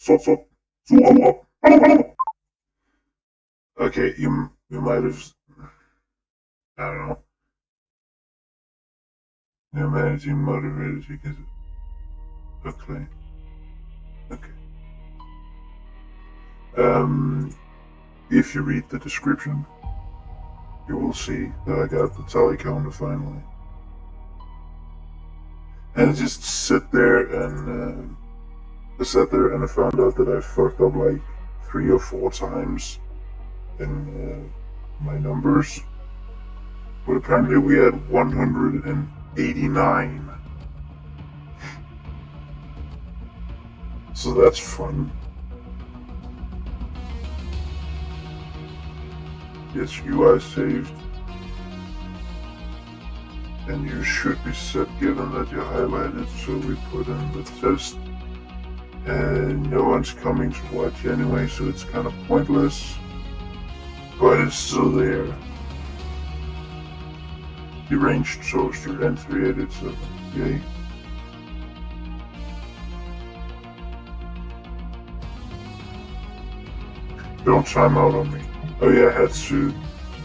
Stop, stop. Stop. Okay, you might have, I don't know, managing motivators because okay. Okay. If you read the description, you will see that I got the tally counter finally. And I just sit there and I sat there and I found out that I fucked up like 3 or 4 times in my numbers. But apparently we had 189. So that's fun. Yes, UI saved. And you should be set given that you highlighted, so we put in the test. And no one's coming to watch anyway, so it's kind of pointless. But it's still there. Deranged Toaster N387. Yay. Don't time out on me. Oh yeah, I had to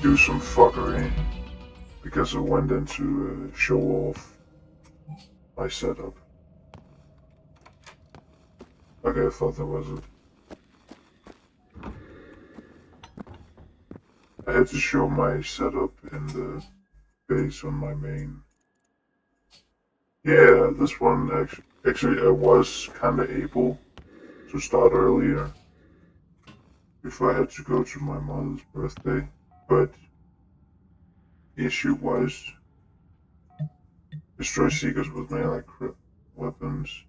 do some fuckery because I went in to show off my setup. Okay, I thought that was it. I had to show my setup in the base on my main. Yeah, this one actually I was kinda able to start earlier if I had to go to my mother's birthday, but the issue was destroy Seekers with melee weapons,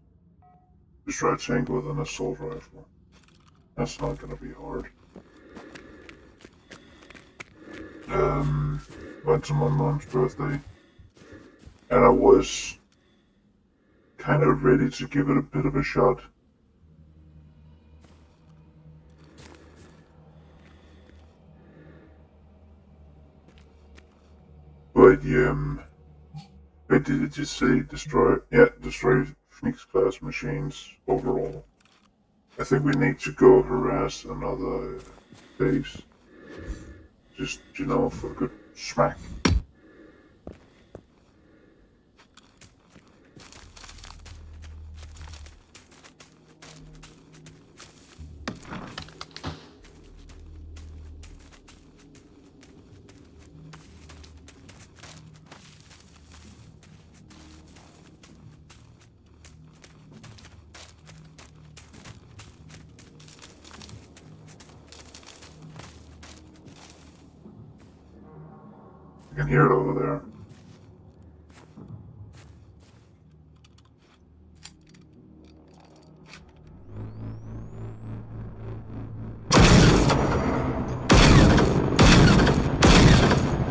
destroy a tank with an assault rifle. That's not gonna be hard. Went to my mom's birthday, and I was kind of ready to give it a bit of a shot. But wait, did it just say destroy? Yeah, destroy Phoenix class machines overall. I think we need to go harass another base. Just, for a good smack. You can hear it over there.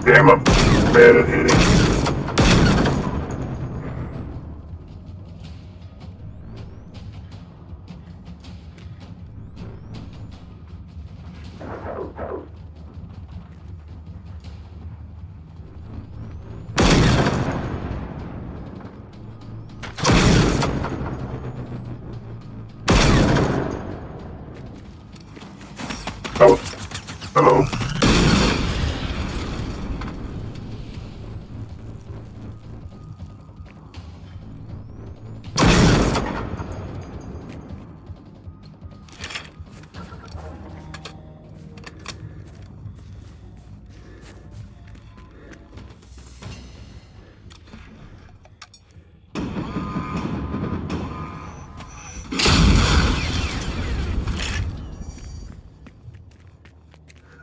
Damn, I'm bad at hitting. Oh, hello.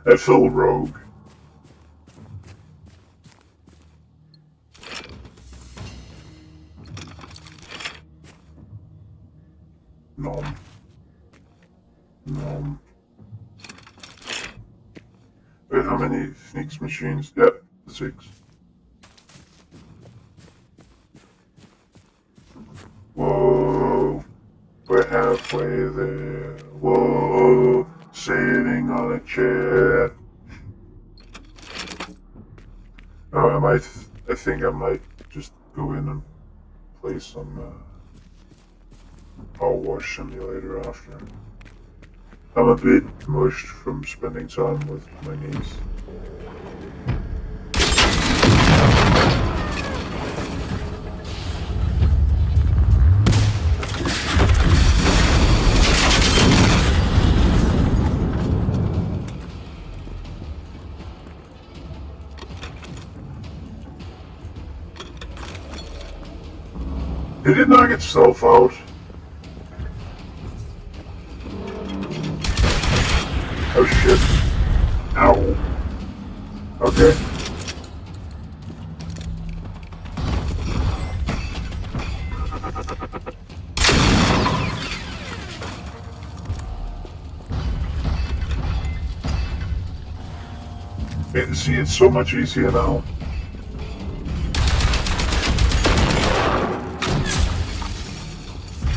I feel rogue. Nom. Nom. Wait, how many Phoenix machines? Yep, 6. Whoa. We're halfway there. Whoa. Sitting on a chair. Oh, I think I might just go in and play some Power Wash Simulator after. I'm a bit mushed from spending time with my niece. Did it knock itself out? Oh shit. Ow. Okay. See, it's so much easier now.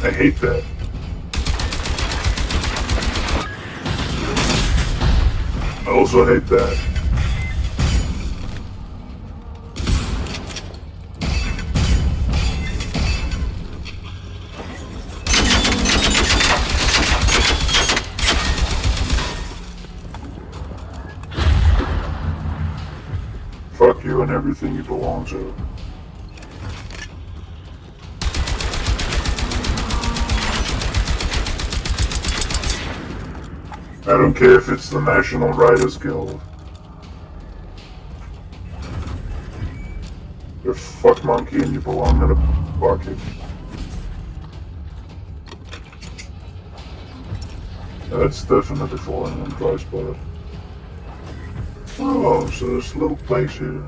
I hate that. I also hate that. Fuck you and everything you belong to. I don't care if it's the National Writers Guild. You're a fuck monkey and you belong in a bucket. That's definitely falling on dry spot. Oh, so there's a little place here.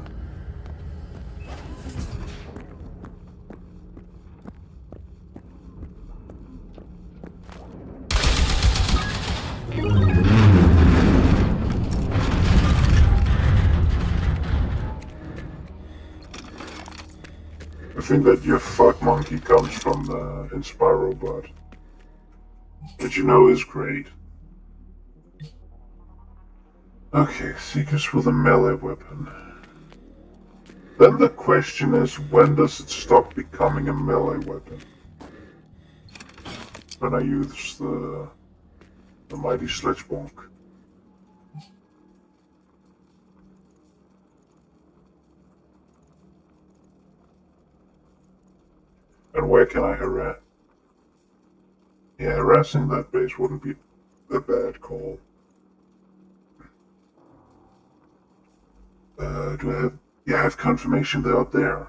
I think that your fuck monkey comes from the Inspiro bot, which you know is great. Okay, Seekers with a melee weapon. Then the question is, when does it stop becoming a melee weapon? When I use the mighty sledge bonk. And where can I harass? Yeah, harassing that base wouldn't be a bad call. Do I have... Yeah, I have confirmation they're up there.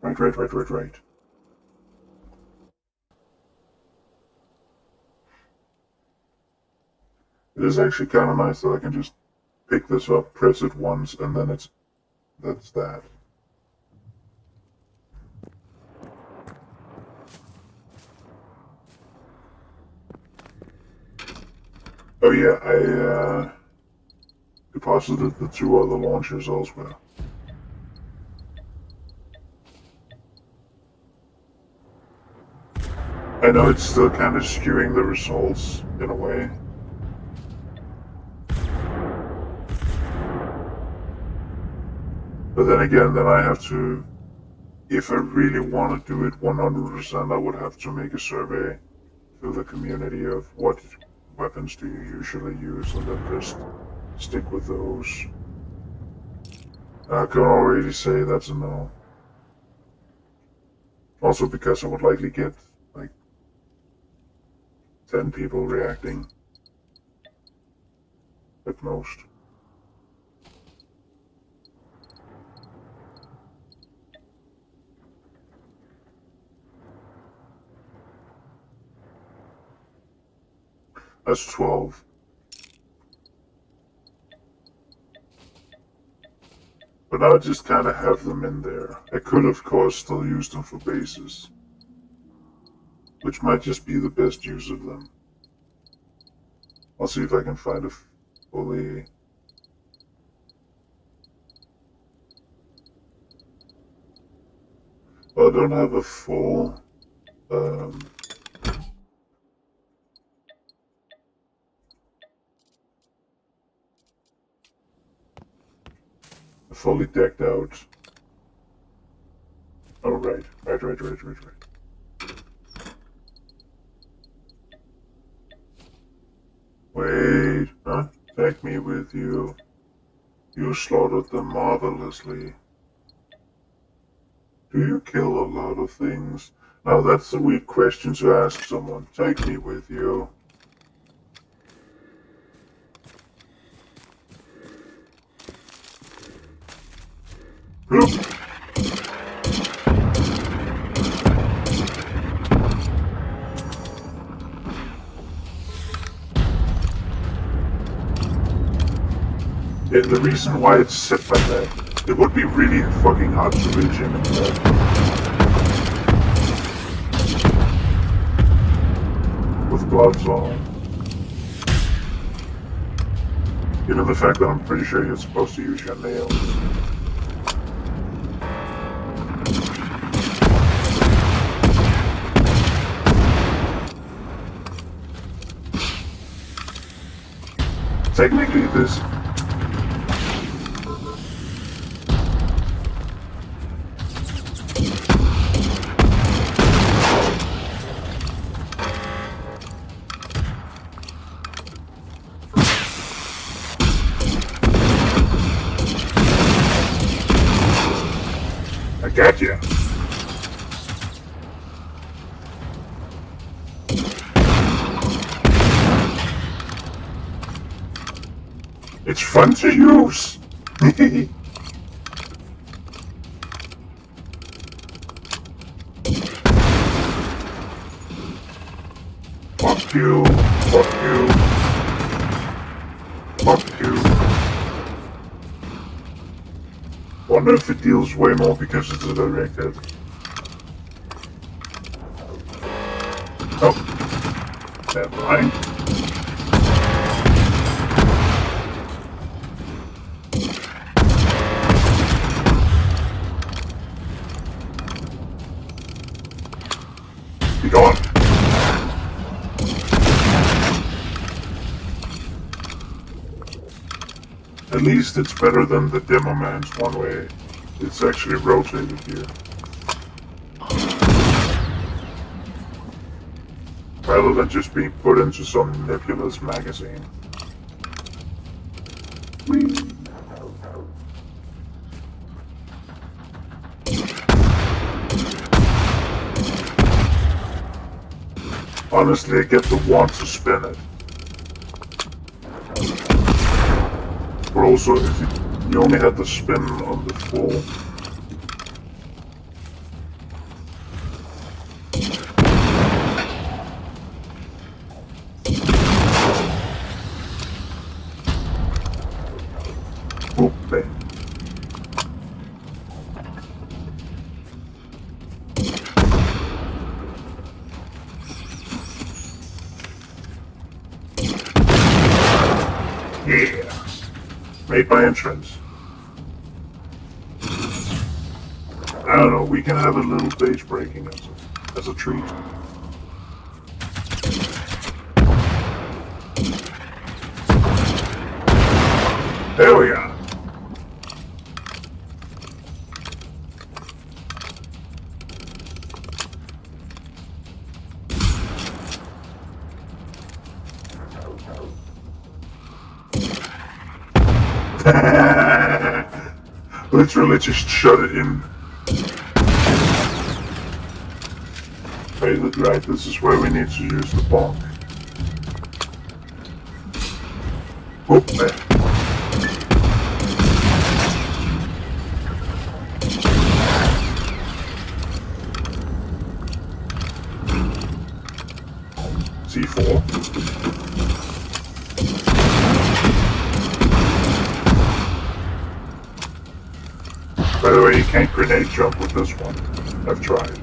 Right. It is actually kind of nice that I can just pick this up, press it once, and then that's that. Oh yeah, I deposited the 2 other launchers elsewhere. I know it's still kind of skewing the results in a way. But then again, then I have to, if I really want to do it 100%, I would have to make a survey to the community of what weapons do you usually use and then just stick with those. I can already say that's a no. Also because I would likely get like 10 people reacting at most. That's 12. But now I just kind of have them in there. I could, of course, still use them for bases, which might just be the best use of them. I'll see if I can find a fully... Well, I don't have a full... fully decked out. Oh, right. Wait, huh? Take me with you. You slaughtered them marvelously. Do you kill a lot of things? Now that's a weird question to ask someone. Take me with you. Oop. Yeah, the reason why it's set like that, it would be really fucking hard to reach him in there. With gloves on. You know, the fact that I'm pretty sure you're supposed to use your nails. Technically this... I got ya. It's fun to use. Fuck you. Fuck you. Fuck you. Wonder if it deals way more because it's a direct hit. Oh. Never mind. Be gone. At least it's better than the Demo Man's one way. It's actually rotated here. Rather than just being put into some nebulous magazine. Whee! Honestly, I get the want to spin it. But also, if you only had the spin on the full. Oop, bang. Yeah. Made my entrance. I don't know, we can have a little base breaking as a treat. There we are. Literally just shut it in. Right, this is where we need to use the bomb. Whoop, man. C4. By the way, you can't grenade jump with this one. I've tried.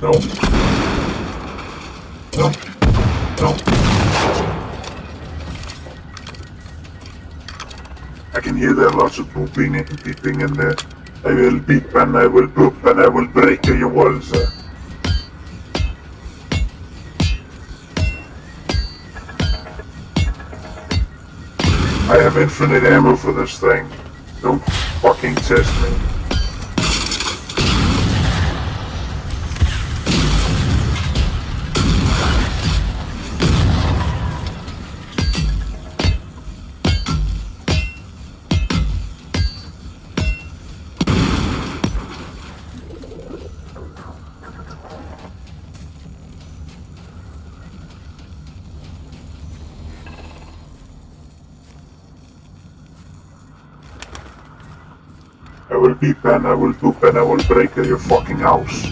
No. No. No. I can hear there lots of booping and beeping in there. I will beep and I will boop and I will break your walls. I have infinite ammo for this thing. Don't fucking test me. I will beep and I will poop and I will break your fucking house.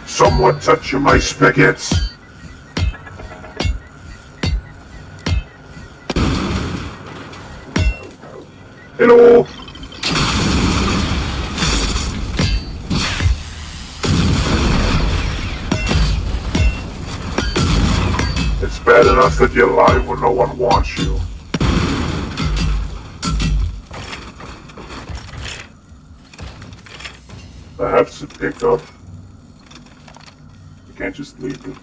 Someone touch my spaghetti. Hello. It's bad enough that you're alive when no one wants you. I have to pick up. You can't just leave it.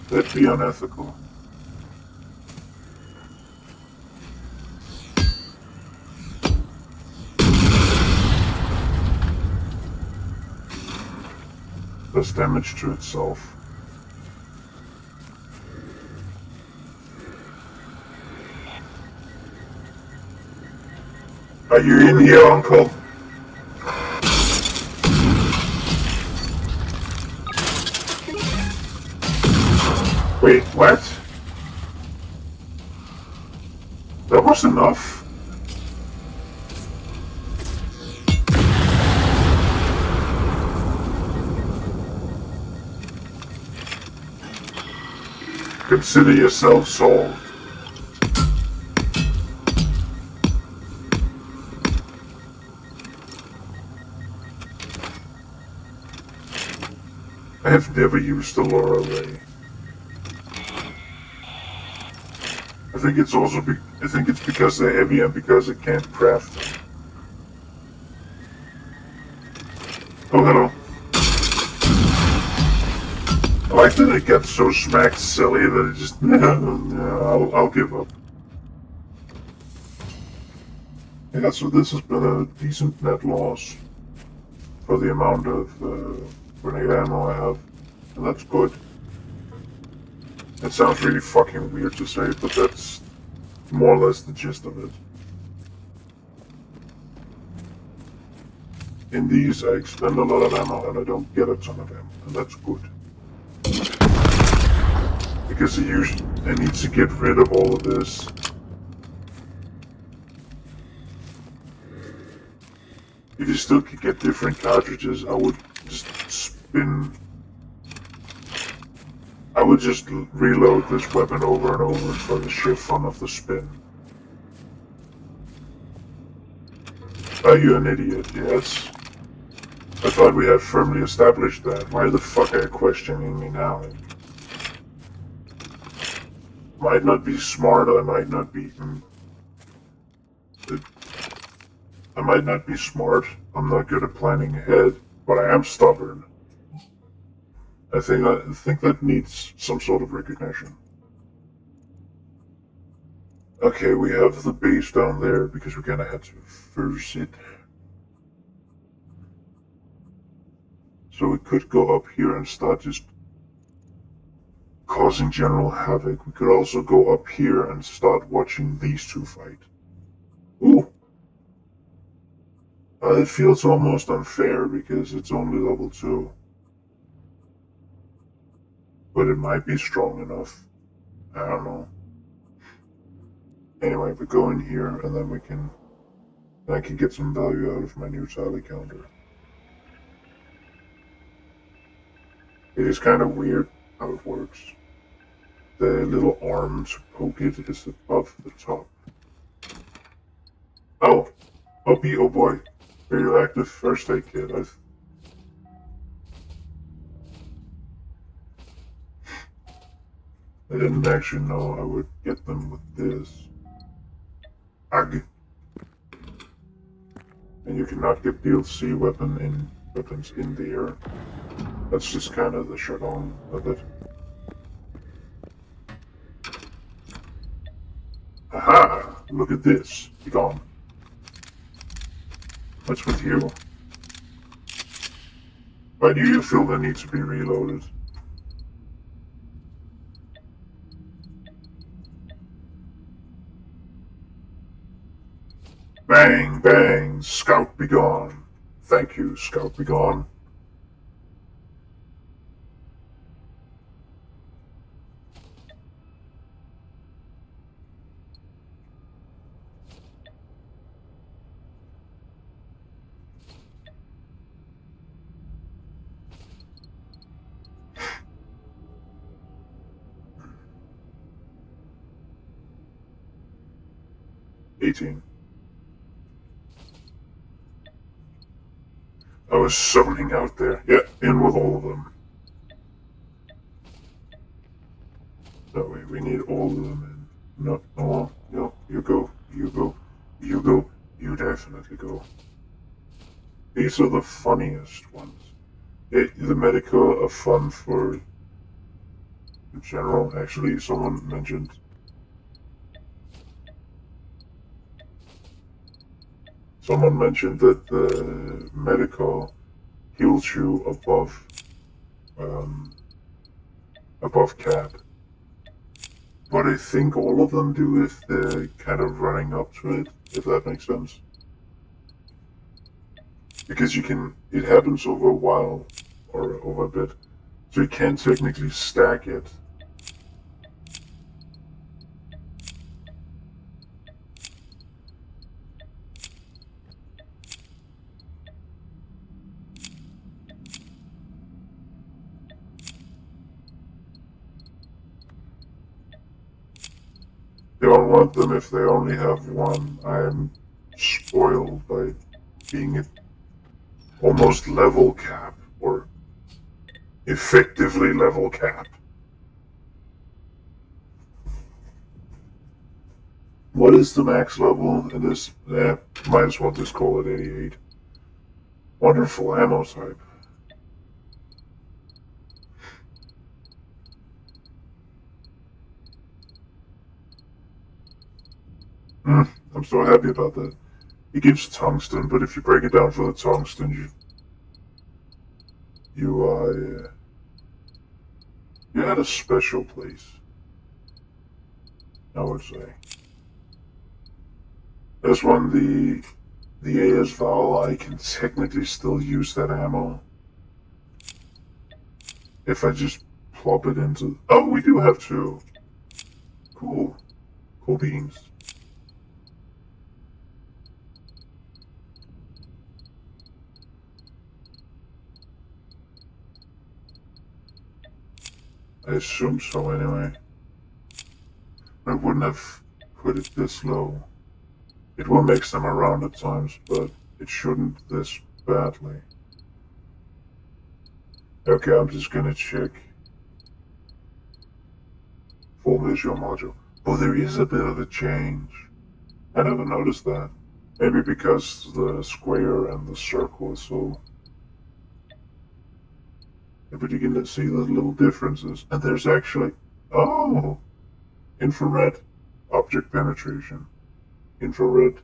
That'd be unethical. Does damage to itself. Are you in here, Uncle? Wait, what? That was enough. Consider yourself solved. I have never used the Laura Ray. I think it's also I think it's because they're heavy and because it can't craft them. Oh, hello. I like that it got so smacked silly that it just... I'll give up. Yeah, so this has been a decent net loss for the amount of grenade ammo I have, and that's good. It sounds really fucking weird to say, but that's more or less the gist of it. In these, I expend a lot of ammo and I don't get a ton of ammo, and that's good. Because I need to get rid of all of this. If you still could get different cartridges, I would just spin... I would just reload this weapon over and over for the sheer fun of the spin. Are you an idiot? Yes. I thought we had firmly established that. Why the fuck are you questioning me now? Might not be smart, I might not be... I might not be smart. I'm not good at planning ahead, but I am stubborn. I think that needs some sort of recognition. Okay, we have the base down there because we're gonna have to first it. So we could go up here and start just causing general havoc. We could also go up here and start watching these two fight. Ooh. It feels almost unfair because it's only level 2. But it might be strong enough. I don't know. Anyway, we go in here and then I can get some value out of my new tally counter. It is kind of weird how it works. The little arm to poke it is above the top. Oh, puppy, oh boy. Radioactive first aid kit. I didn't actually know I would get them with this. Ugh. And you cannot get DLC weapons in the air. That's just kind of the jargon of it. Aha! Look at this. Be gone. What's with you? Why do you feel the need to be reloaded? Bang, bang, Scout be gone. Thank you, Scout be gone. 18. I was zoning out there. Yeah, in with all of them. That way we need all of them in. No, no, no, you go, you go, you go, you definitely go. These are the funniest ones. The medical are fun for general. Actually, someone mentioned that the medical heals you um, above cap. But I think all of them do if they're kind of running up to it, if that makes sense. Because it happens over a while, or over a bit, so you can't technically stack it. They don't want them if they only have one. I'm spoiled by being at almost level cap, or effectively level cap. What is the max level in this? Might as well just call it 88. Wonderful ammo type. I'm so happy about that. It gives tungsten, but if you break it down for the tungsten, you're at a special place, I would say. This one, the AS Val, I can technically still use that ammo if I just plop it into. Oh, we do have two. Cool beans. I assume so anyway. I wouldn't have put it this low. It will mix them around at times, but it shouldn't this badly. Okay, I'm just gonna check full visual module. Oh, there is a bit of a change. I never noticed that. Maybe because the square and the circle is so. But you can see the little differences. And there's actually. Oh! Infrared. Object penetration. Infrared.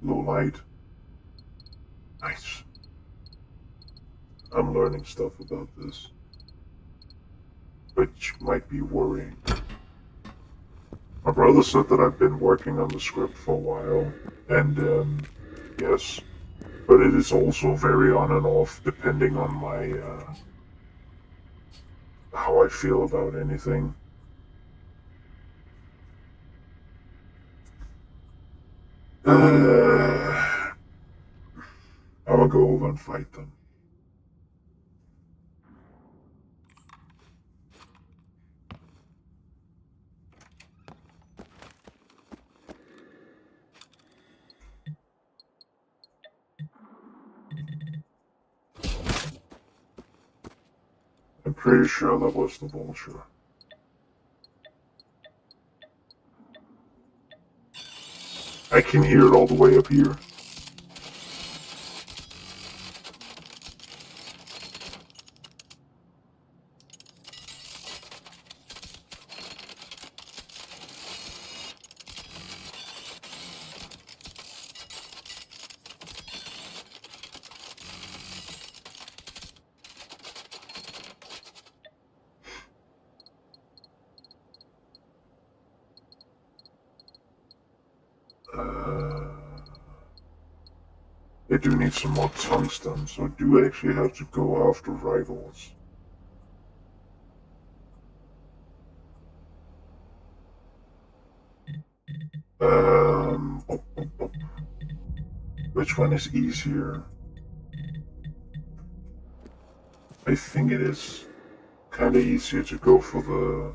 Low light. Nice. I'm learning stuff about this, which might be worrying. My brother said that I've been working on the script for a while, and yes, but it is also very on and off depending on my how I feel about anything. I will go over and fight them. I'm pretty sure that was the vulture. I can hear it all the way up here. I do need some more tungsten, so I do actually have to go after rivals. Um, which one is easier? I think it is kind of easier to go for the.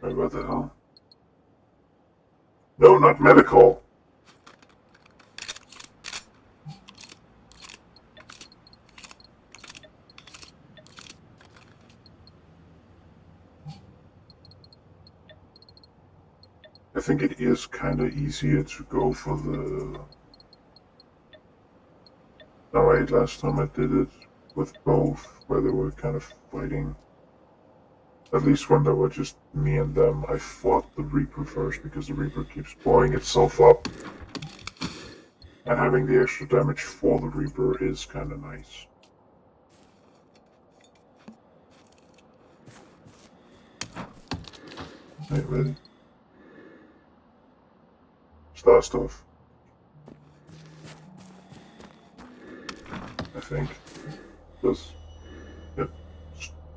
Wait, what the hell? No, not medical. I think it is kind of easier to go for the... No, wait, last time I did it with both, where they were kind of fighting. At least when there were just me and them, I fought the Reaper first, because the Reaper keeps blowing itself up. And having the extra damage for the Reaper is kind of nice. Right, ready? Star stuff. I think. This. Yep.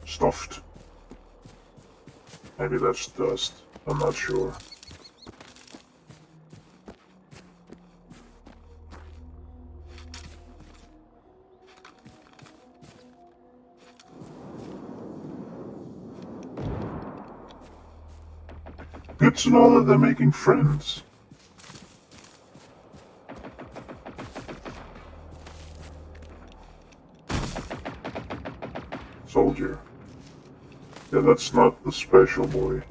Stuffed. Maybe that's dust. I'm not sure. Good to know that they're making friends. Soldier. Yeah, that's not the special boy.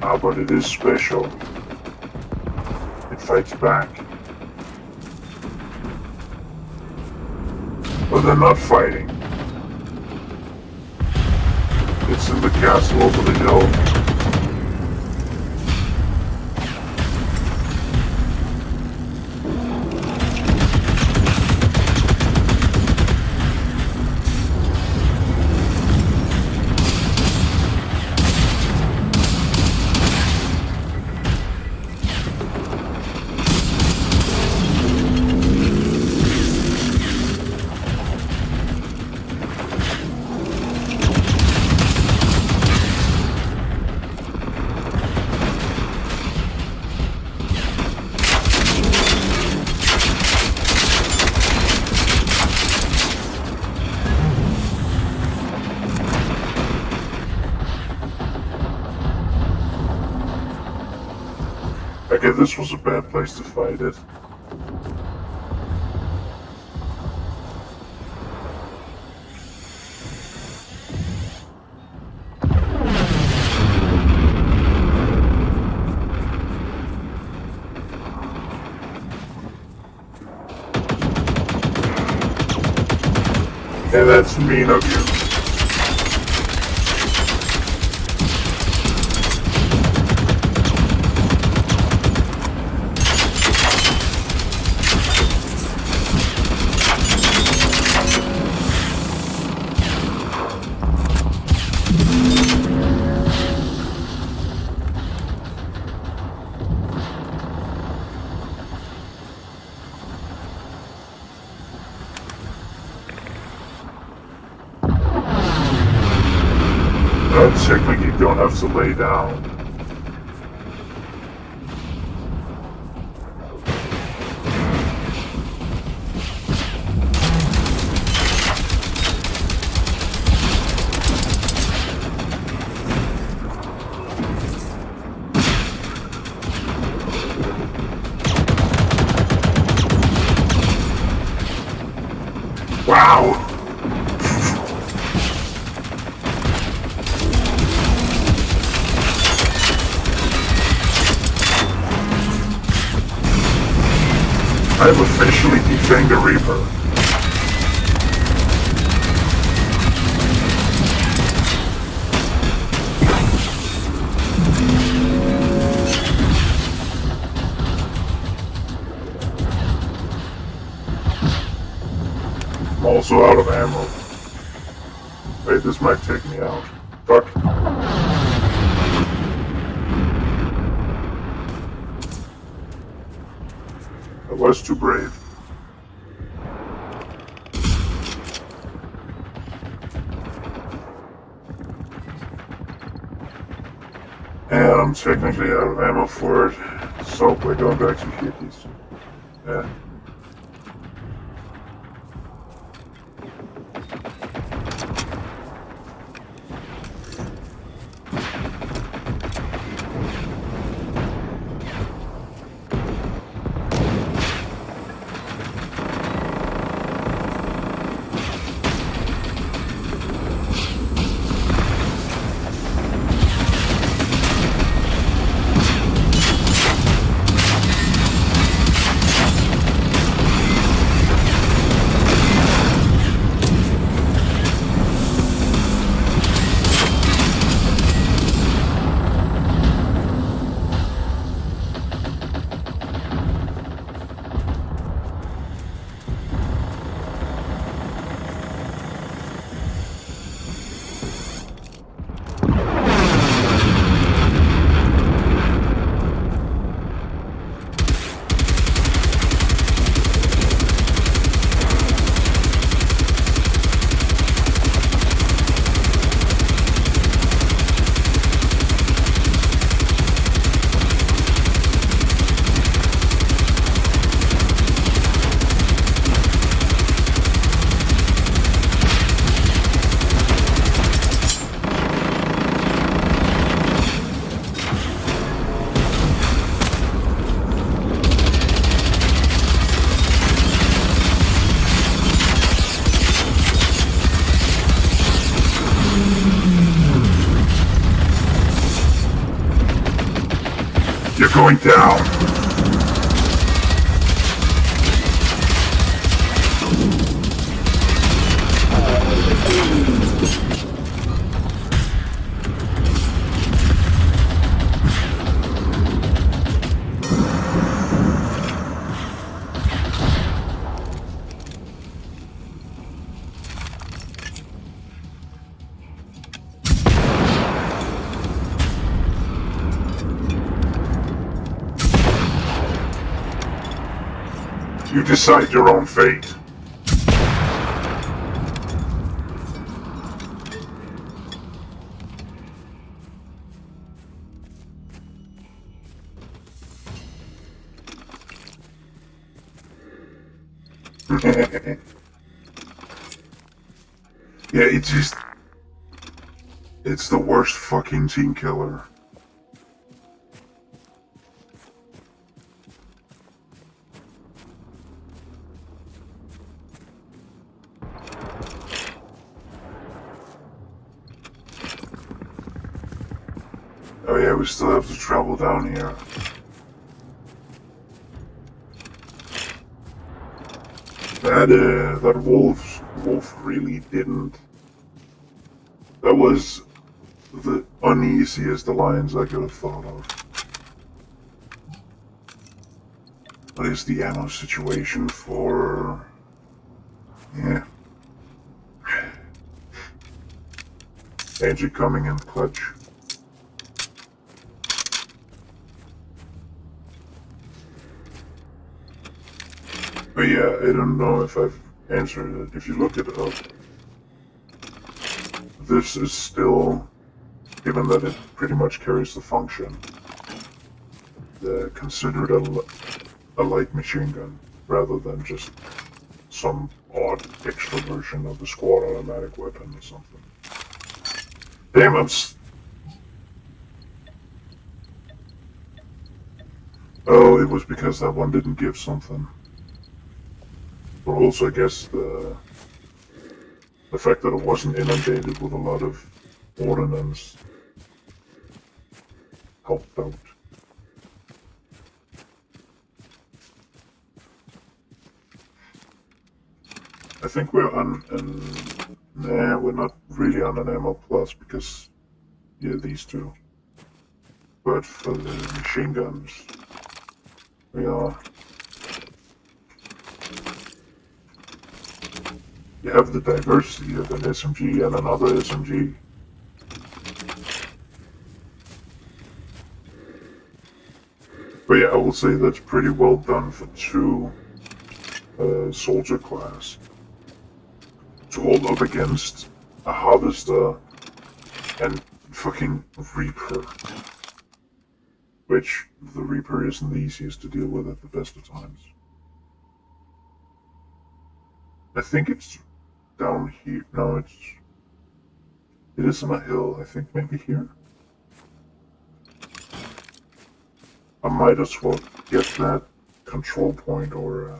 Ah, but it is special. It fights back. But they're not fighting. It's in the castle over the hill. Okay, this was a bad place to fight it. Yeah, that's mean of you. Technically, you don't have to lay down. Wow! I've officially defanged the Reaper. I'm also out of ammo. Wait, this might take me out. Fuck. I was too brave. And I'm technically out of ammo for it, so we're going back to Kitties. Yeah. You're going down. You decide your own fate. Yeah, it's the worst fucking team killer. Oh yeah, we still have to travel down here. That wolf really didn't. That was the uneasiest alliance I could have thought of. What is the ammo situation for... Yeah. Angie coming in clutch. But yeah, I don't know if I've answered it. If you look it up, this is still, given that it pretty much carries the function, considered a light machine gun, rather than just some odd extra version of the squad automatic weapon or something. Damn, Oh, it was because that one didn't give something. But also, I guess the fact that it wasn't inundated with a lot of ordnance helped out. I think we're on nah, we're not really on an ammo plus because, yeah, these two. But for the machine guns, we are. You have the diversity of an SMG and another SMG. But yeah, I will say that's pretty well done for two soldier class. To hold up against a harvester and fucking Reaper. Which the Reaper isn't the easiest to deal with at the best of times. I think it's down here. No, it is on a hill. I think maybe here. I might as well get that control point or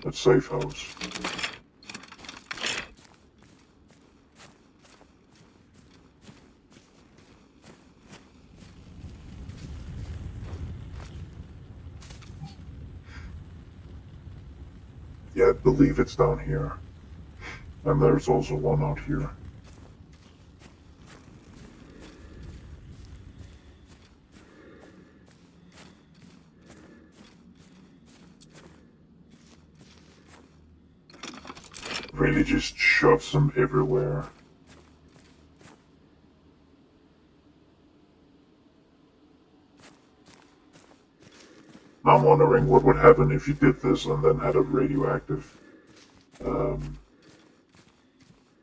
that safe house. Yeah, I believe it's down here. And there's also one out here. Really just shoves them everywhere. I'm wondering what would happen if you did this and then had a radioactive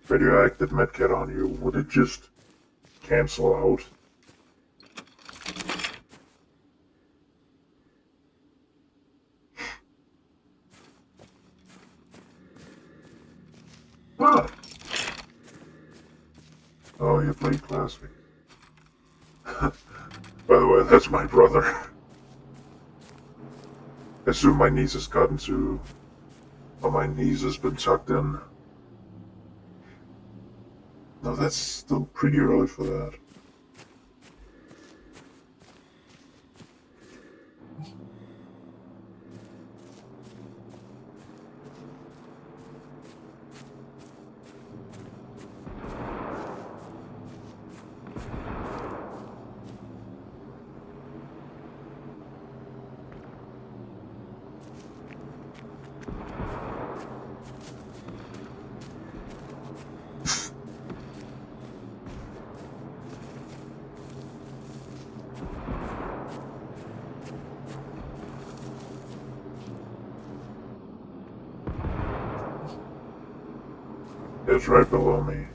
medkit on you. Would it just cancel out? Ah. Oh, you played Classic. By the way, that's my brother. I assume my niece has gotten to... Or my niece has been tucked in. No, that's still pretty early for that. It's right below me.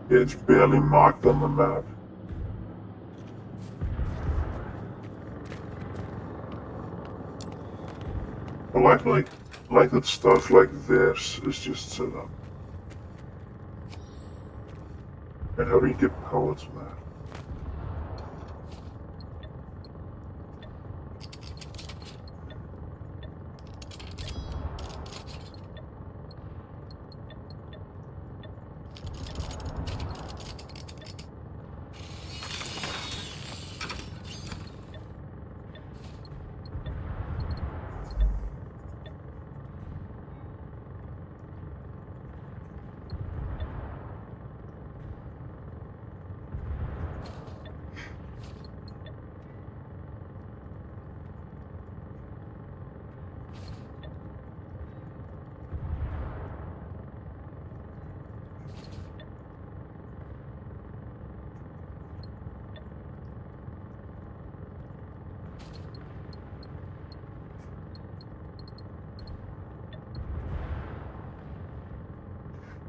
It's barely marked on the map. I like that stuff like this is just set up. And how do you get power to that?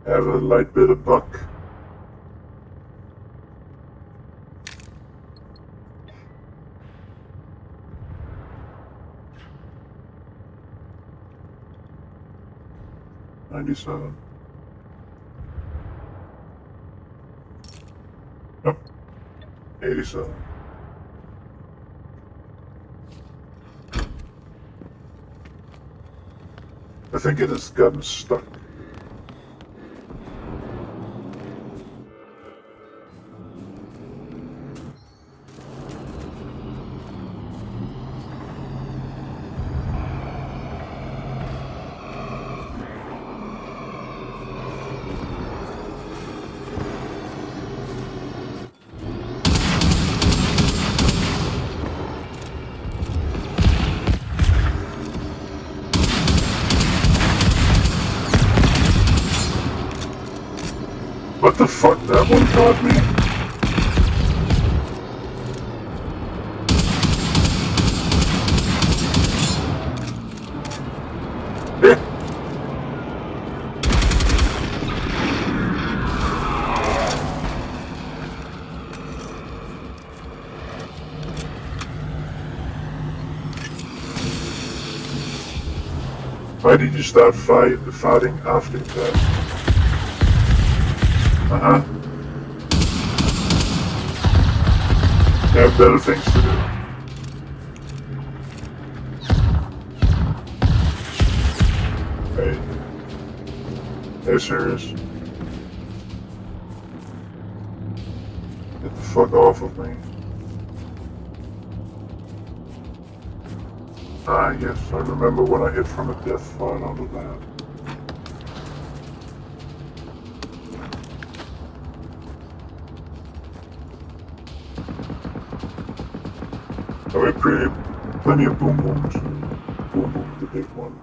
Have a light bit of buck. $97. Nope. 87. I think it has gotten stuck. What the fuck? That one got me? Eh. Why did you start fighting after that? Uh-huh. You have better things to do. Hey. Hey, serious? Get the fuck off of me. Ah, yes, I remember when I hit from a death fire onto that. Oh, we have plenty of boom booms. Boom boom, the big one.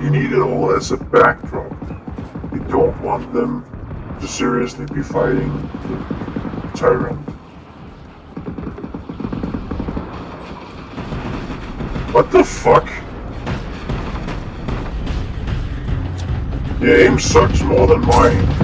You need it all as a backdrop. You don't want them to seriously be fighting the tyrant. What the fuck? Your aim sucks more than mine.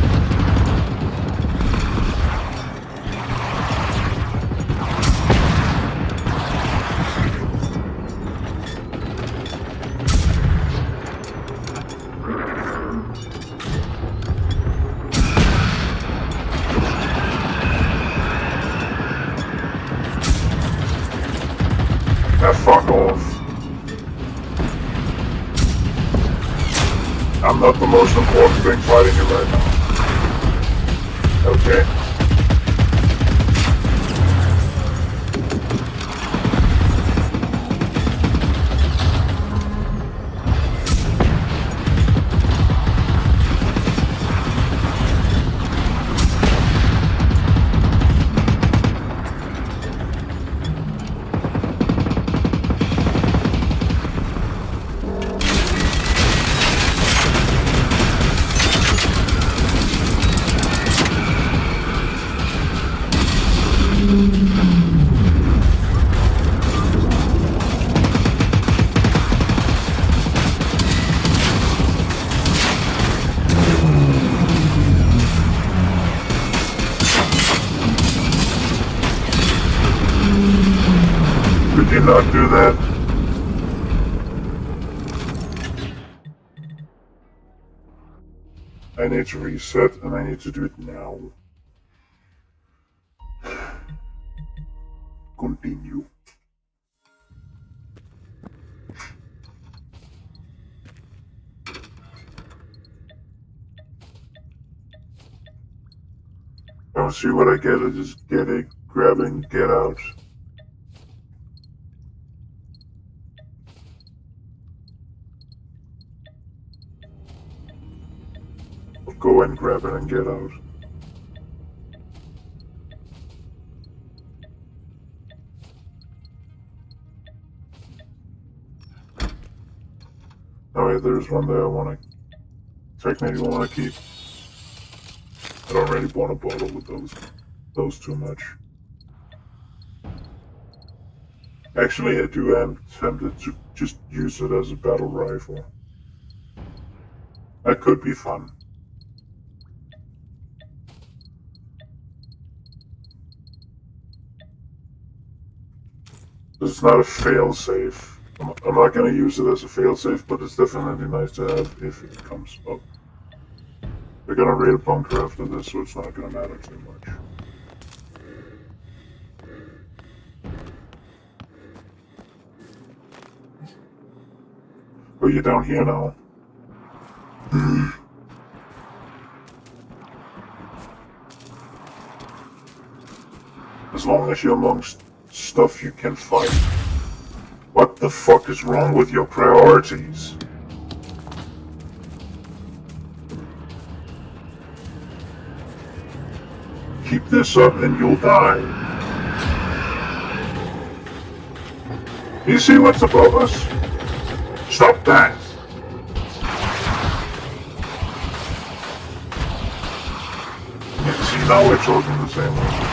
Fuck off. I'm not the most important thing fighting you right now. Okay. I need to reset, and I need to do it now. Continue. I don't see what I get. I just get it, grab it, and get out. I'll go and grab it and get out. Oh yeah, there's one that I want to technically want to keep. I don't really want to bother with those too much. Actually, I do am tempted to just use it as a battle rifle. That could be fun. It's not a failsafe. I'm not going to use it as a failsafe, but it's definitely nice to have if it comes up. We're going to raid a bunker after this, so it's not going to matter too much. Oh, you're down here now. As long as you're amongst stuff you can fight. What the fuck is wrong with your priorities? Keep this up and you'll die. You see what's above us? Stop that! See, now we're talking the same language.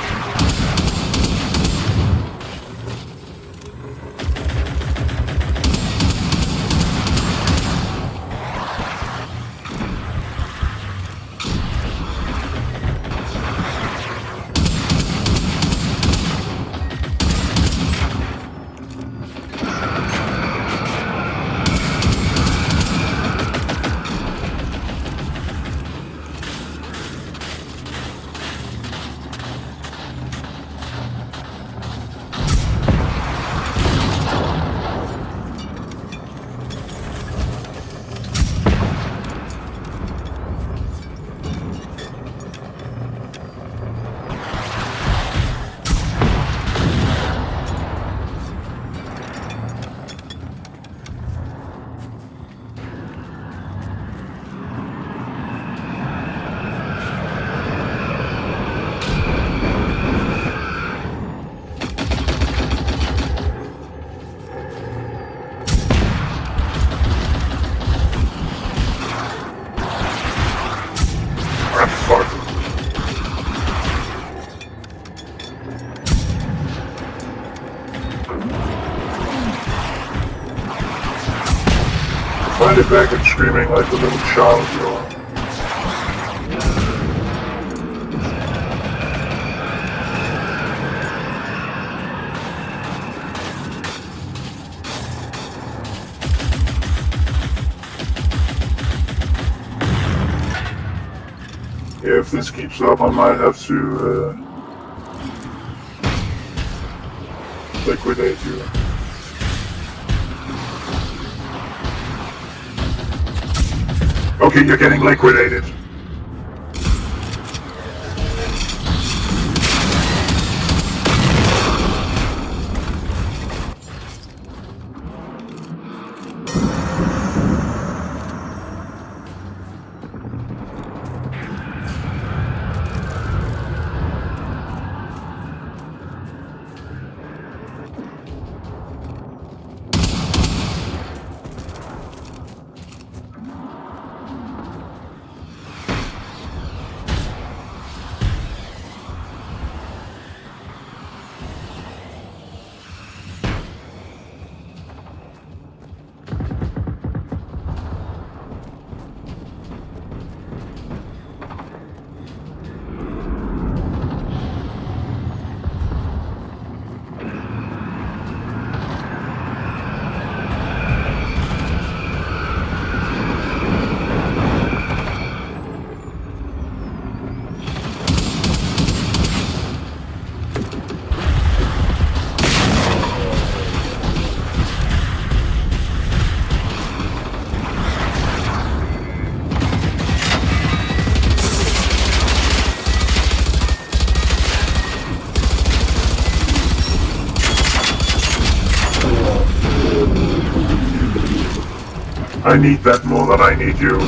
Find it back and screaming like the little child you are. Yeah, if this keeps up, I might have to liquidate you. Okay, you're getting liquidated. I need that more than I need you.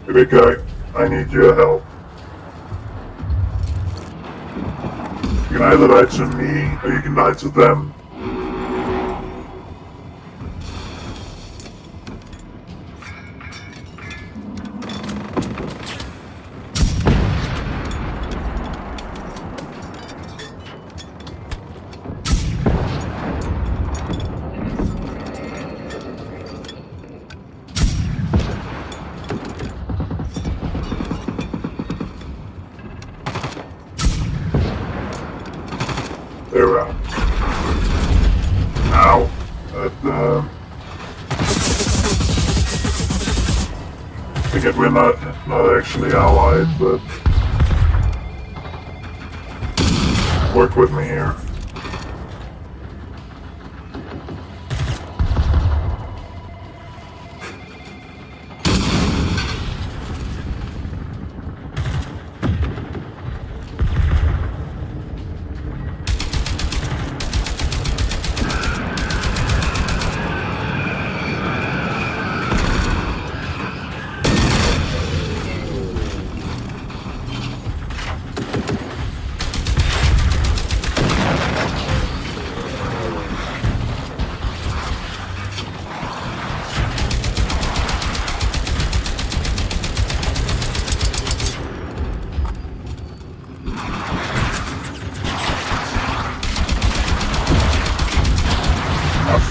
Hey, big guy, I need your help. You can either die to me, or you can die to them. They're out. Ow. I get we're not actually allied, but work with me here.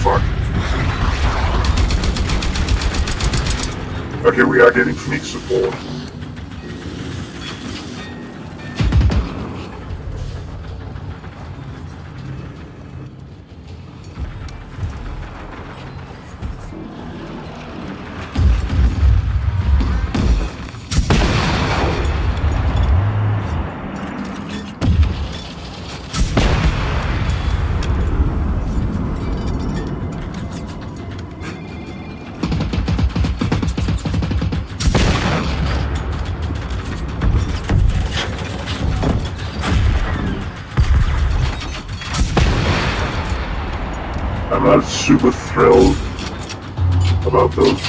Fuck. Okay, we are getting sneak support. I'm not super thrilled about those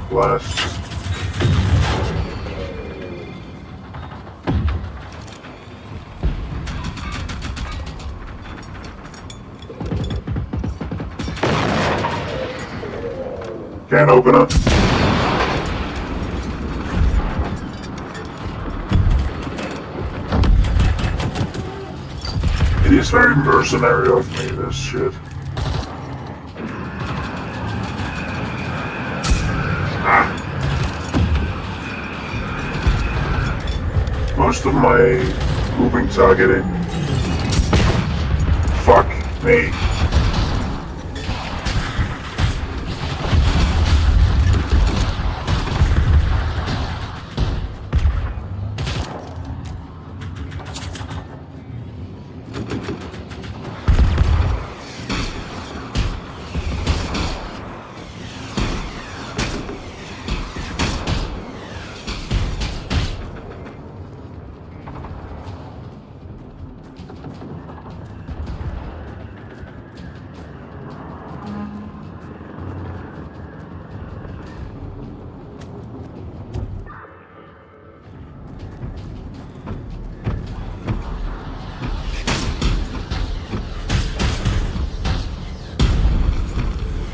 blasts. Can't open it. It is very mercenary of me, this shit. Ah. Most of my moving targeting. Fuck me.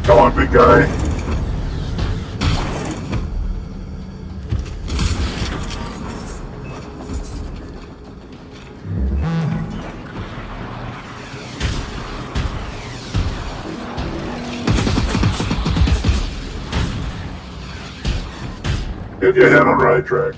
Come on, big guy. Get your head on the right track.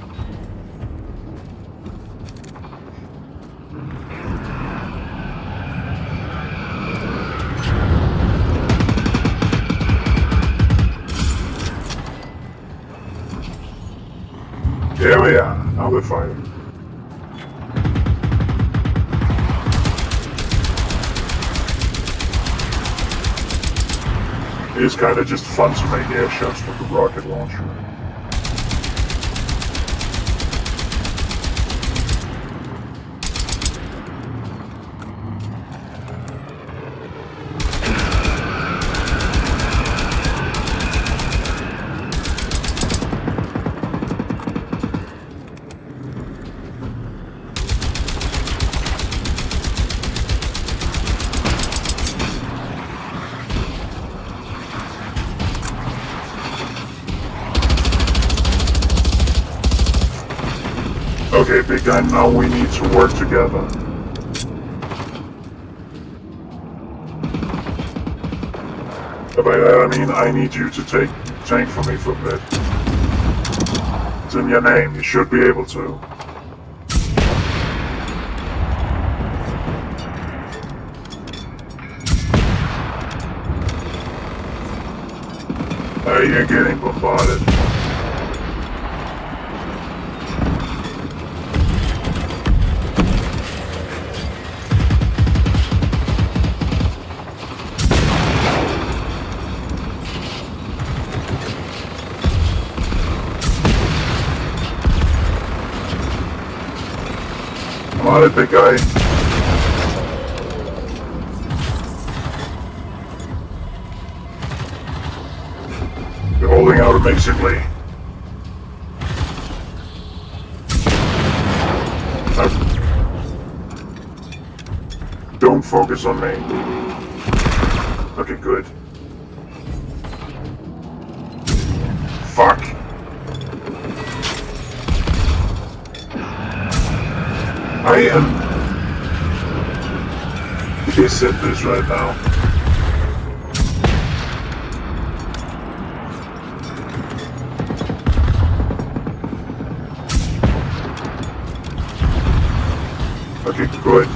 There we are. Now we're fighting. It's kind of just fun to make air shots with the rocket launcher. Okay, big guy, now we need to work together. By that I mean I need you to take tank for me for a bit. It's in your name, you should be able to. You're getting bombarded. Come on, big guy. You're holding out amazingly. Don't focus on me. Okay, good. Fuck. I am pissed at this right now. Okay, good.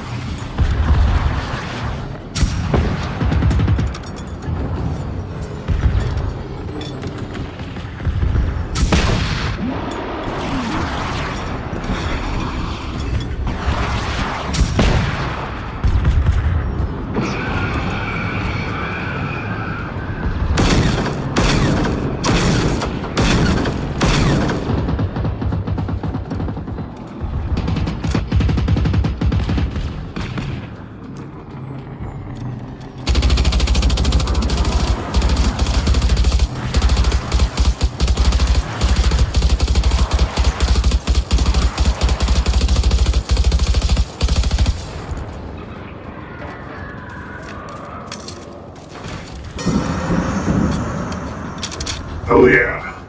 Hell yeah.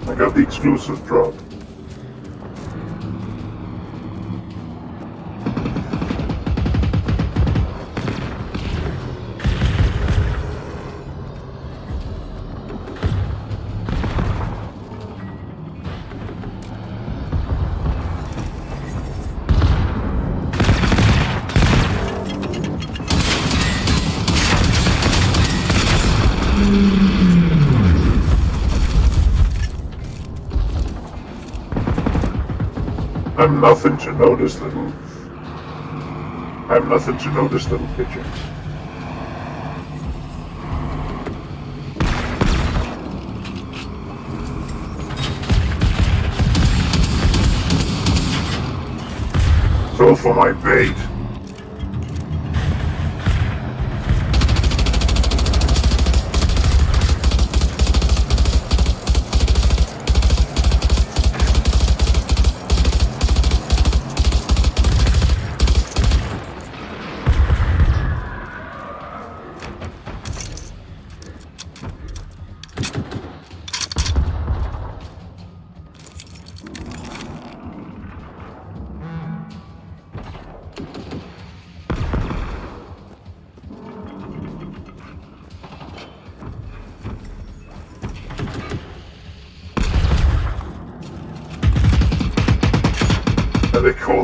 I got the exclusive drop. I'm nothing to notice, little. I'm nothing to notice, little pigeons. So for my bait.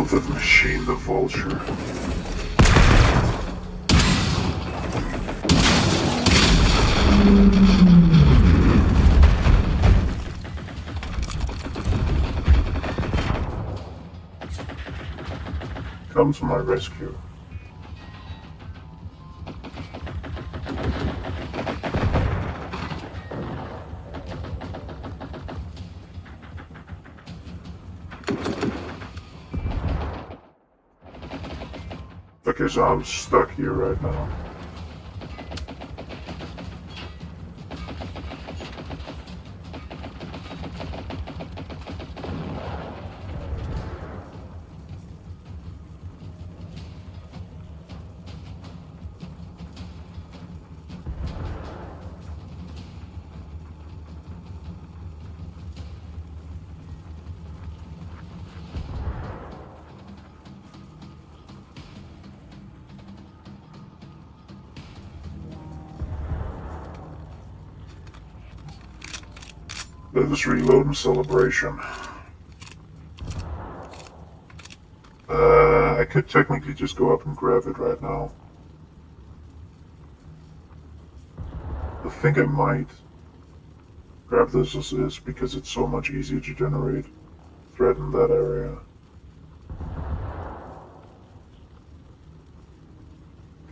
Oh, that machine, the vulture. Come to my rescue. Okay, so I'm stuck here right now. Let us reload in celebration. I could technically just go up and grab it right now. I think I might grab this as is because it's so much easier to generate thread in that area.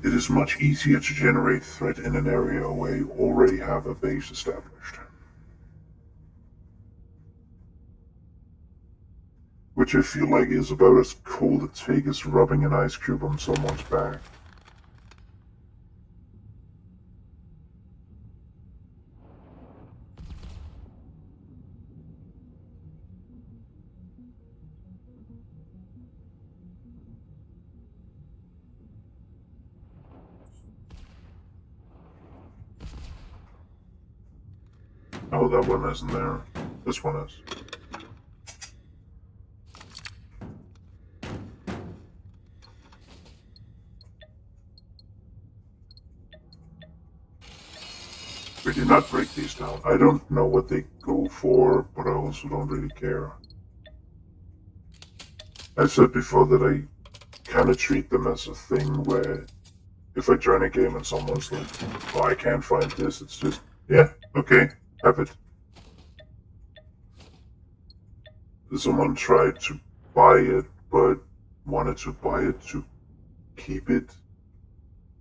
It is much easier to generate thread in an area where you already have a base established. Which I feel like is about as cold a take as rubbing an ice cube on someone's back. Oh, that one isn't there. This one is. We did not break these down. I don't know what they go for, but I also don't really care. I said before that I kind of treat them as a thing where if I join a game and someone's like, oh, I can't find this, it's just, yeah, okay, have it. Someone tried to buy it, but wanted to buy it to keep it.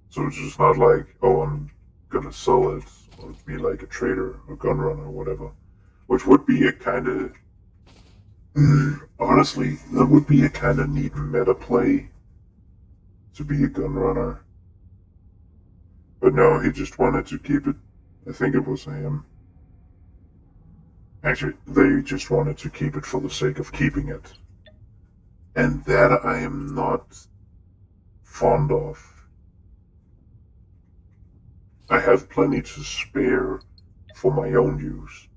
So it's just not like, oh, I'm gonna sell it, or be like a trader, or gun runner, or whatever. Which would be a kind of, honestly, that would be a kind of neat meta play to be a gun runner. But no, he just wanted to keep it. I think it was him. Actually, they just wanted to keep it for the sake of keeping it. And that I am not fond of. I have plenty to spare for my own use.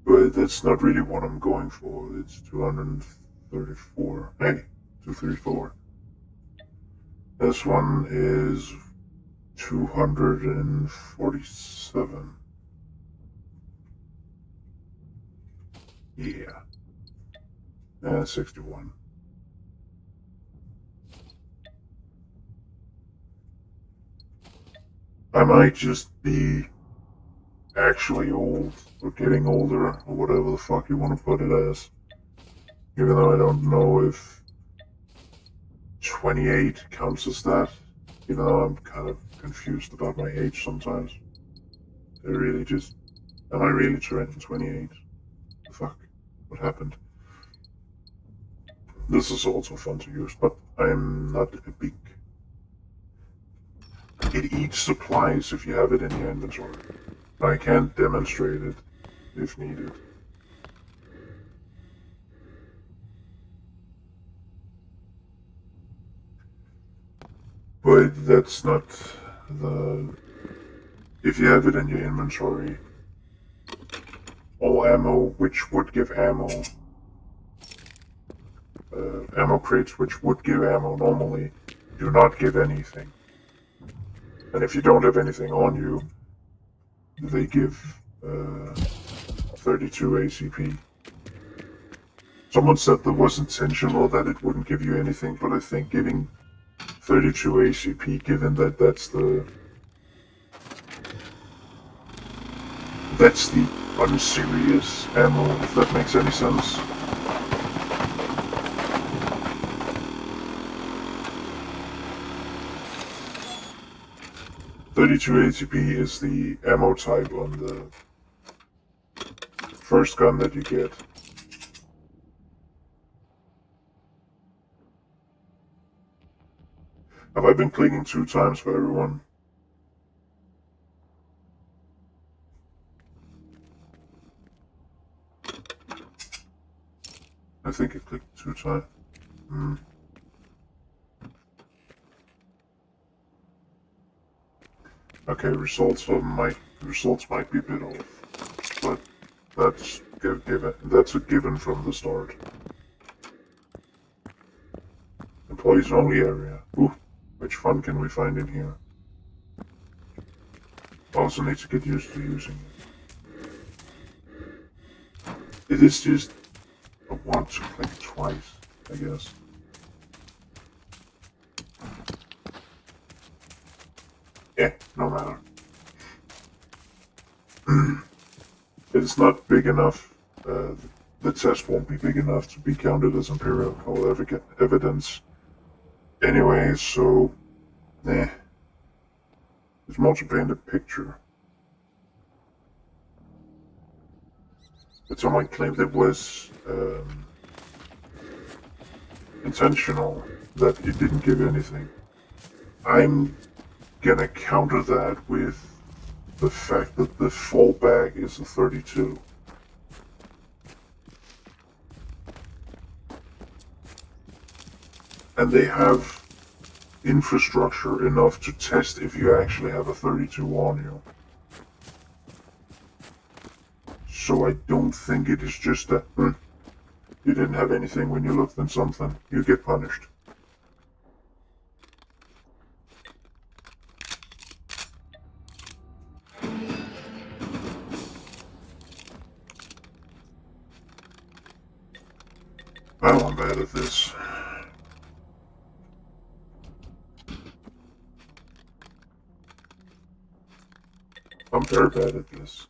But that's not really what I'm going for. It's 234. Hey, 234. This one is 247. Yeah. 61. I might just be actually old, or getting older, or whatever the fuck you want to put it as. Even though I don't know if 28 counts as that. Even though I'm kind of confused about my age sometimes. I really just... Am I really turning 28? The fuck? What happened? This is also fun to use, but I'm not a big... It eats supplies if you have it in your inventory. I can't demonstrate it if needed. But that's not the... If you have it in your inventory, all ammo which would give ammo, ammo crates which would give ammo normally do not give anything. And if you don't have anything on you, they give 32 ACP. Someone said that was intentional, that it wouldn't give you anything, but I think giving 32 ACP, given that that's the unserious ammo, if that makes any sense. .32 ATP is the ammo type on the first gun that you get. Have I been clicking 2 times for everyone? I think I clicked 2 times. Okay, results might be a bit off, but that's a given from the start. Employees only area. Ooh, which fun can we find in here? Also need to get used to using it. It is just a want to click twice, I guess. Yeah, no matter. It's not big enough. The test won't be big enough to be counted as empirical evidence. Anyway, so, there's more to paint a picture. But someone claimed it was intentional, that it didn't give anything. I'm gonna counter that with the fact that the fallback is a 32. And they have infrastructure enough to test if you actually have a 32 on you. So I don't think it is just that you didn't have anything when you looked in something, you get punished. Well, I'm bad at this. I'm very bad at this.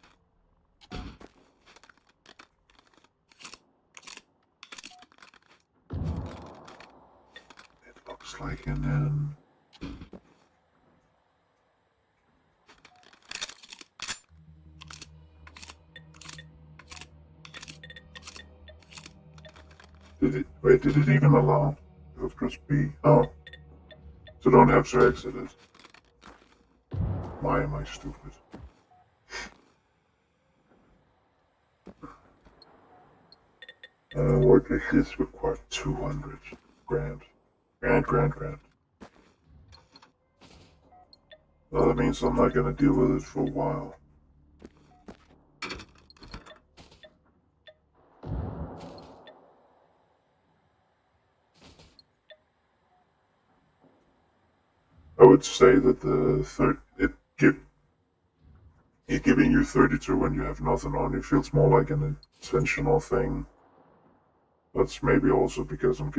It looks like an N. Did it even allow? Let's press B. Oh. So don't have to exit it. Why am I stupid? What does this require? 200 grand. Grand. Well, that means I'm not gonna deal with it for a while. I would say that it giving you 32 when you have nothing on you feels more like an intentional thing. That's maybe also because I'm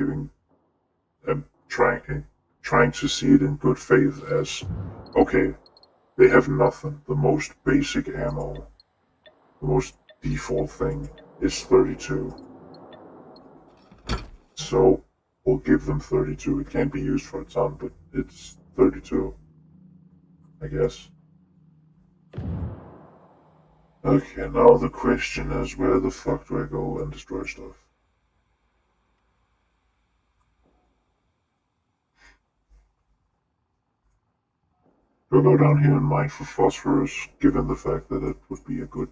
trying to see it in good faith as, okay, they have nothing. The most basic ammo, the most default thing is 32. So we'll give them 32. It can't be used for a ton, but it's 32, I guess. Okay, now the question is, where the fuck do I go and destroy stuff? Do I go down here and mine for phosphorus, given the fact that it would be a good...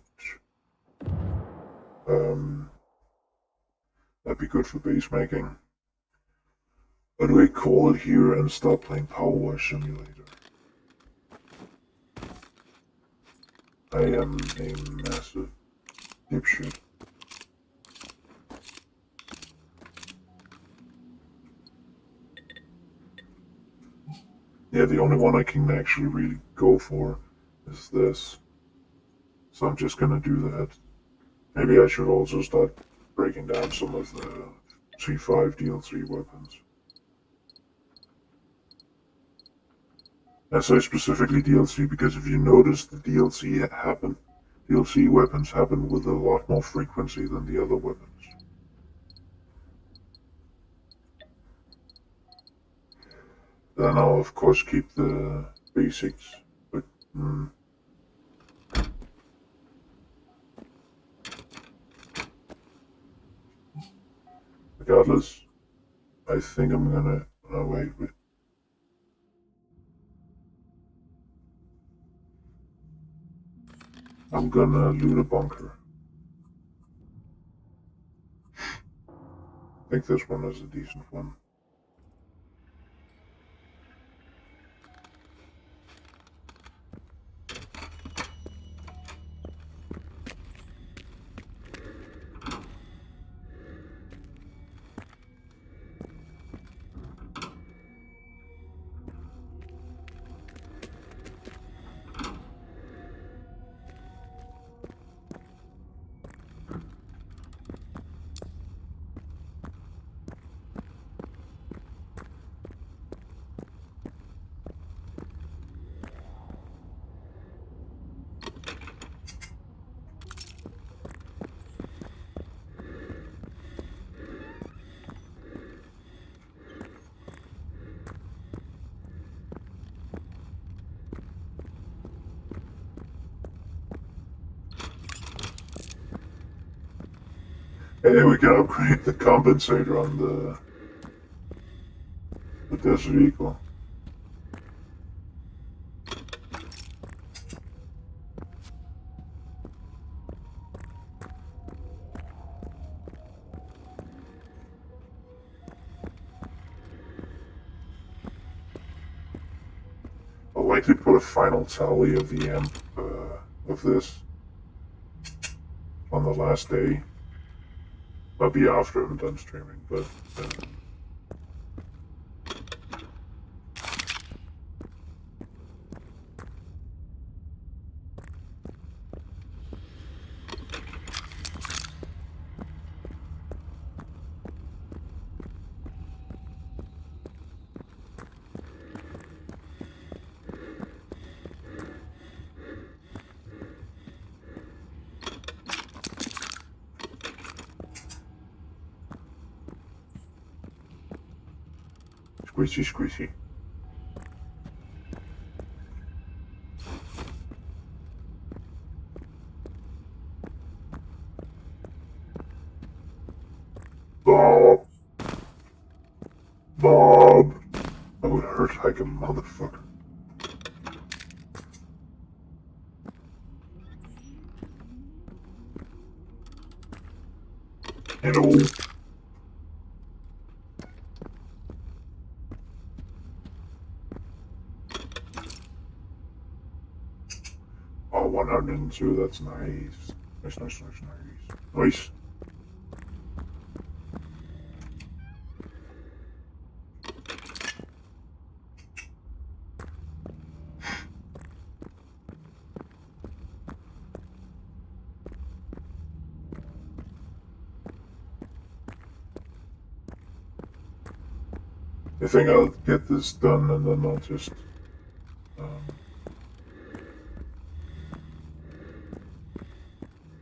that'd be good for base making. Or do I call it here and start playing Power Wash Simulator? I am a massive dipshit. Yeah, the only one I can actually really go for is this. So I'm just gonna do that. Maybe I should also start breaking down some of the C5 DLC weapons. I say specifically DLC because if you notice, the DLC weapons happen with a lot more frequency than the other weapons. Then I'll of course keep the basics, but regardless, I think I'm gonna. Oh wait. I'm gonna loot a bunker. I think this one is a decent one. Hey, we can upgrade the compensator on the Desert Eagle. I'll likely put a final tally of the amp of this on the last day. That'll be after I'm done streaming, but squishy. Bob. That would hurt like a motherfucker. Hello. Oh, 102, that's nice. Nice. I think I'll get this done and then I'll just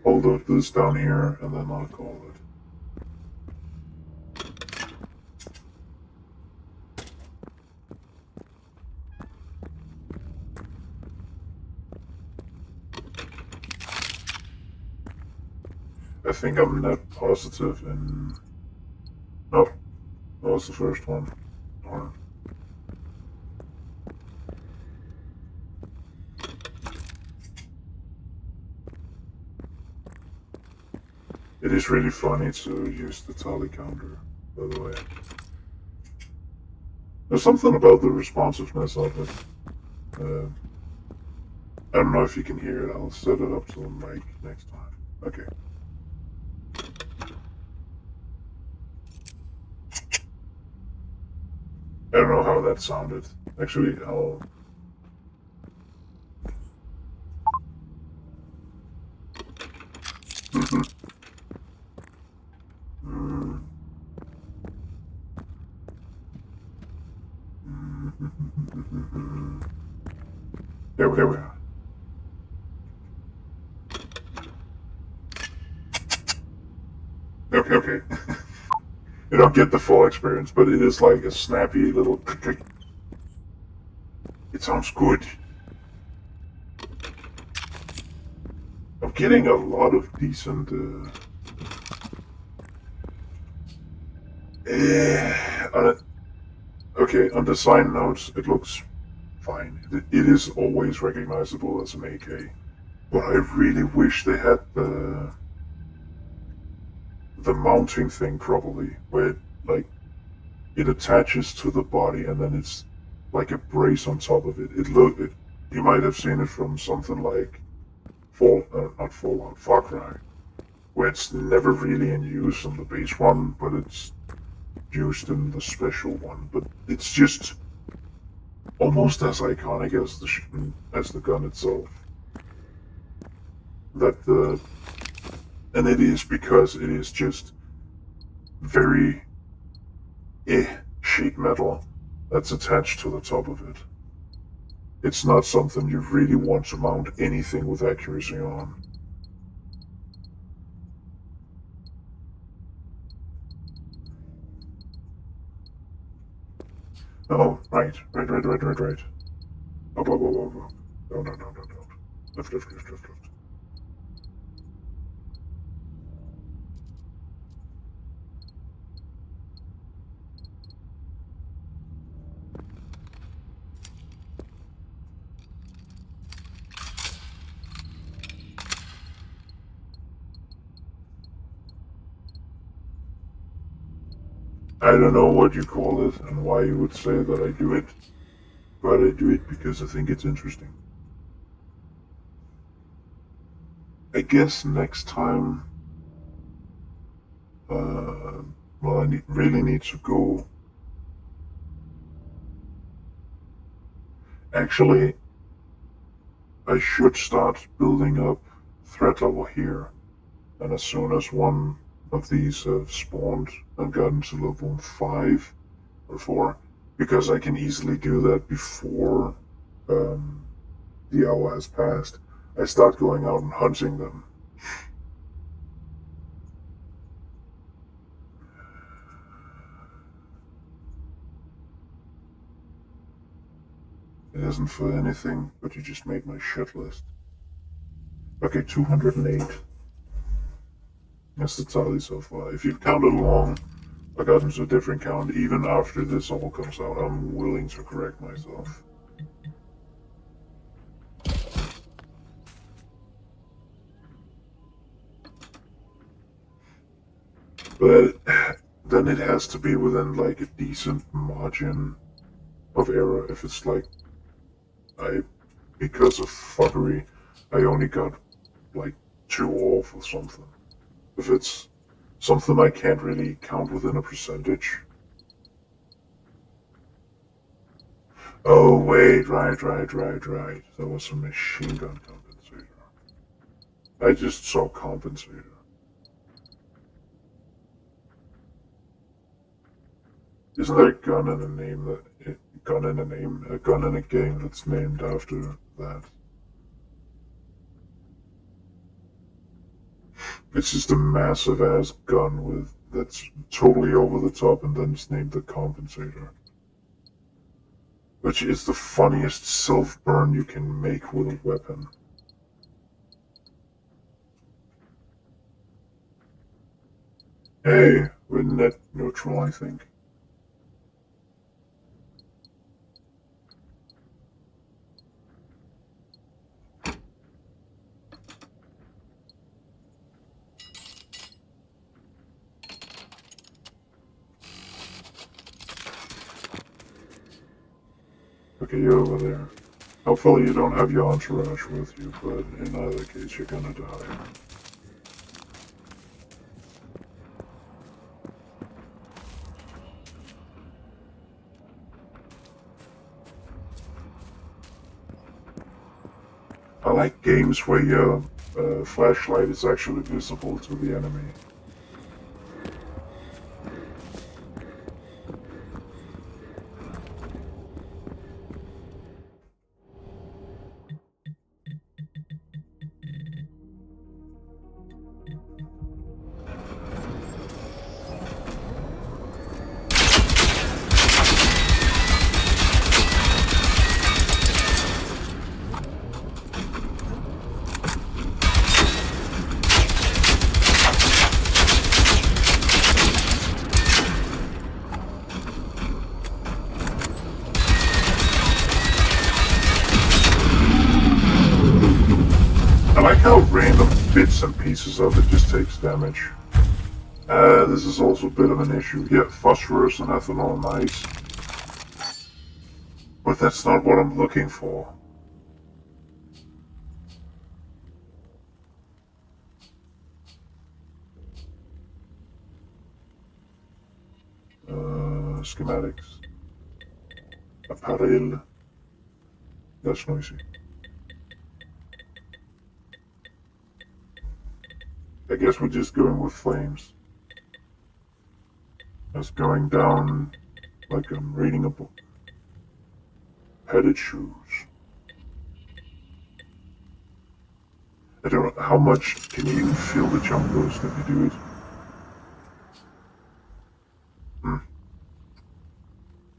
hold up this down here and then I'll call it. I think I'm net positive in. Nope, that was the first one. Darn. It is really funny to use the tally counter, by the way. There's something about the responsiveness of it. I don't know if you can hear it. I'll set it up to the mic next time. Okay. I don't know how that sounded. Actually, I'll... Mhm. Mm. Mhm. There we are. Okay, okay. You don't get the full experience, but it is like a snappy little click. It sounds good. I'm getting a lot of decent. On it. Okay, on design notes, it looks fine. It is always recognizable as an AK, but I really wish they had the mounting thing properly, where like it attaches to the body and then it's like a brace on top of it. You might have seen it from something like not Fallout, Far Cry, where it's never really in use in the base one, but it's used in the special one. But it's just almost as iconic as the gun itself. That the and it is because it is just very sheet metal that's attached to the top of it. It's not something you really want to mount anything with accuracy on. Oh, right. Up. No. Left. I don't know what you call it and why you would say that I do it, but I do it because I think it's interesting. I guess next time, uh, well, really need to go. Actually, I should start building up threat level here, and as soon as one of these have spawned and gotten to level 5 or 4, because I can easily do that before um, the hour has passed, I start going out and hunting them. It isn't for anything, but you just made my shit list. Okay, 208. That's the tally so far. If you've counted along, I got into a different count even after this all comes out. I'm willing to correct myself. But then it has to be within like a decent margin of error. If it's like I, because of fuckery, I only got like 2 off or something. If it's something I can't really count within a percentage. Oh wait, right. That was a machine gun compensator. I just saw compensator. Isn't there a gun in a name a gun in a game that's named after that? It's just a massive ass gun with that's totally over the top, and then it's named the compensator, which is the funniest self burn you can make with a weapon. Hey, we're net neutral, I think. Okay, you're over there. Hopefully you don't have your entourage with you, but in either case you're gonna die. like games where your flashlight is actually visible to the enemy. I like how random bits and pieces of it just takes damage. This is also a bit of an issue. Yeah, phosphorus and ethanol, nice. But that's not what I'm looking for. Schematics. Apparel. That's noisy. I guess we're just going with flames. Just going down like I'm reading a book. Padded shoes. I don't know how much can you even feel the jump boost if you do it.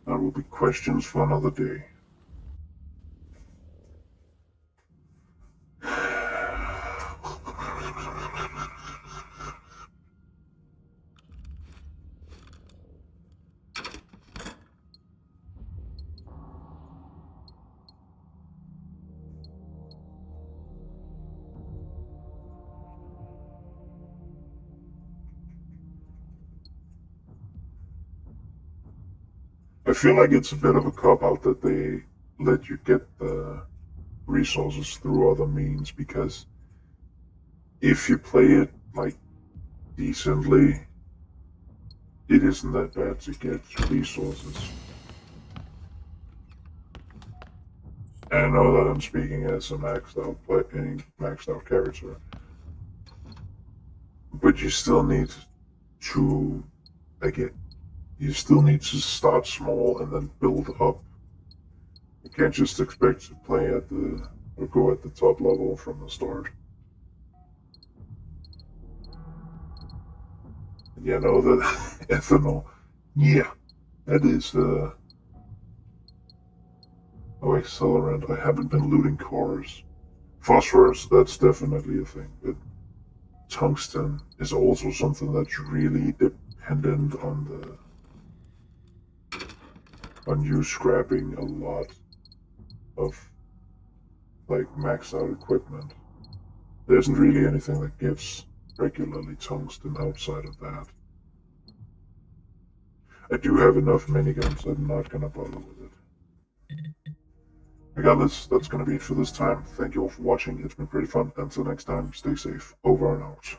That will be questions for another day. I feel like it's a bit of a cop-out that they let you get the resources through other means, because if you play it like decently, it isn't that bad to get resources. And I know that I'm speaking as a maxed out character, but you still need to, like, you still need to start small and then build up. You can't just expect to play at the or go at the top level from the start. You know that ethanol. Yeah, that is accelerant. I haven't been looting cars. Phosphorus, that's definitely a thing, but tungsten is also something that's really dependent on you scrapping a lot of like maxed out equipment. There isn't really anything that gives regularly tungsten outside of that. I do have enough miniguns that I'm not gonna bother with it. Regardless, that's gonna be it for this time. Thank you all for watching. It's been pretty fun. Until next time, stay safe. Over and out.